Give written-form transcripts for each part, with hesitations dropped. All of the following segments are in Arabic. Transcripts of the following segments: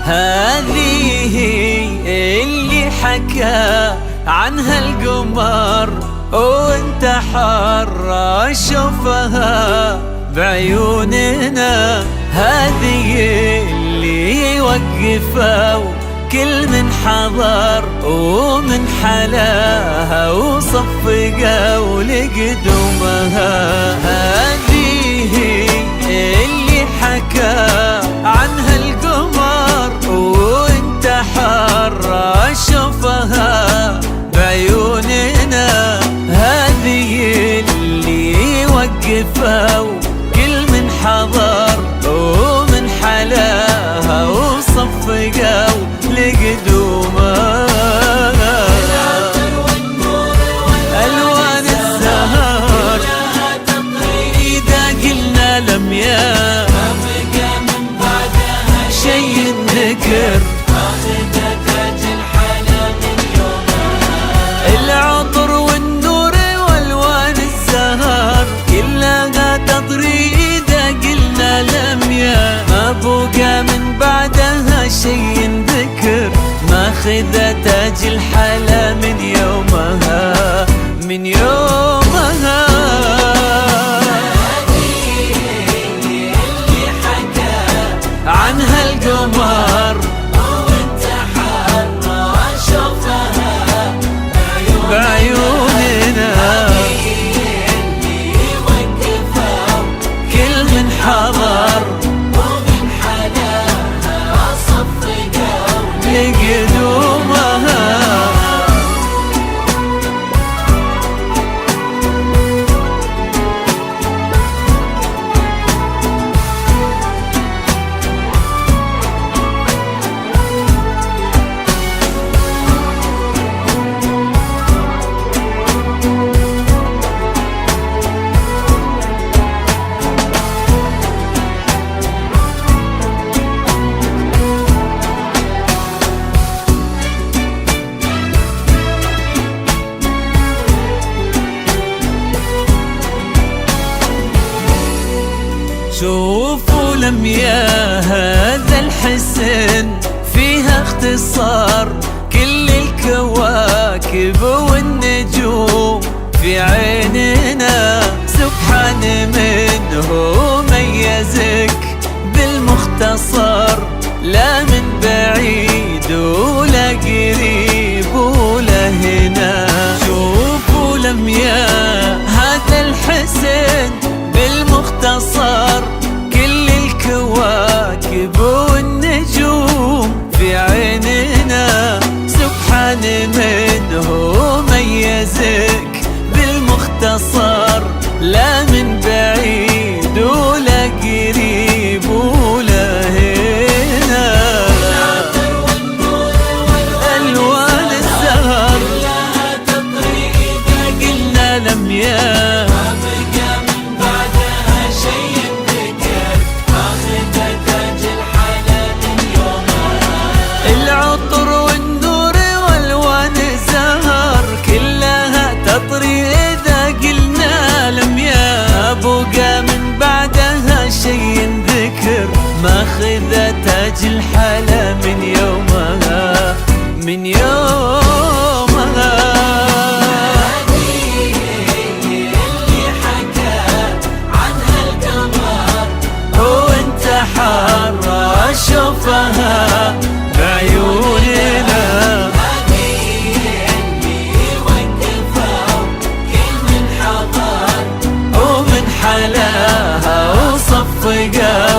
هذه هي اللي حكى عنها القمر وانت حر شوفها بعيوننا. هذه اللي وقفوا كل من حضر ومن حلاها وصفقوا لقدومها. هذه اللي حكى عنها القمر وانت حر شوفها بعيوننا. هذه اللي وقفوا كل من حضر ومن حلاها وصفقوا لقدومها. ألوان الزهر إذا قلنا لمياه ما بقى من بعدها شي نذكر. العطر والنور والوان الزهر كلها تطري إذا قلنا لمياه ما بقى من بعدها شي نذكر. ماخذة تاج الحلا من يومها من يومها. اللي حكى عنها القمر وانت حر شوفها بعيوننا. اللي وقفوا كل من حضر ومن حلاها صفقوا لقدومها. شوفوا لمياه هذا الحسن فيها اختصار كل الكواكب والنجوم في عيننا. سبحان منه ميزك بالمختصر لا من بعيد ولا قريب ولا هنا. شوفوا لمياه هذا الحسن بالمختصر كل الكواكب والنجوم في عيننا. سبحان منه ميزك بالمختصر لا من بعيد ولا قريب ولا هنا. ألوان الزهر قلنا لمياه إذا قلنا لمياه بقى من بعدها شي نذكر. ماخذة تاج الحلا من يومها من يومها. اللي حكى عنها القمر وانت حر شوفها بعيوننا. حلاها وصفقوا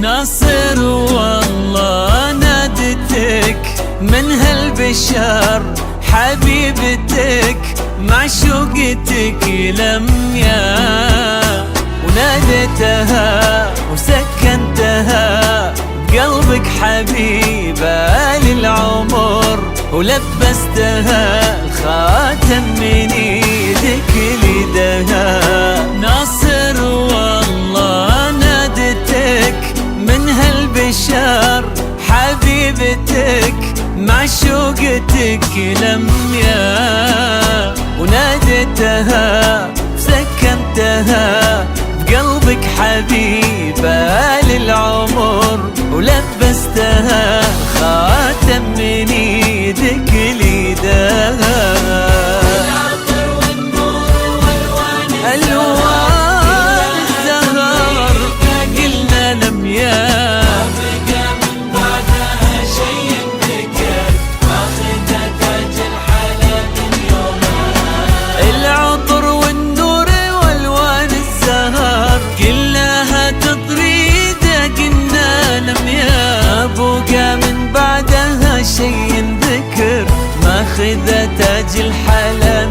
ناصر والله نادتك من هالبشر حبيبتك معشوقتك لميا، وناديتها وسكنتها بقلبك حبيبة للعمر، ولبستها الخاتم من ايدك ليدها. ناصر والله نادتك من هالبشر حبيبتك، معشوقتك لميا، وناديتها وسكنتها بقلبك حبيبة للعمر، ولبستها خاتم من ايدك ليدها. العطر والنور والوان الوان الزهر قلنا لميا، بقى من بعدها شي ينذكر، ماخذة تاج الحلا من يومها. العطر والنور والوان الزهر كلها تطريده قلنا لميا، بقى من بعدها شي ينذكر، ماخذة تاج الحلا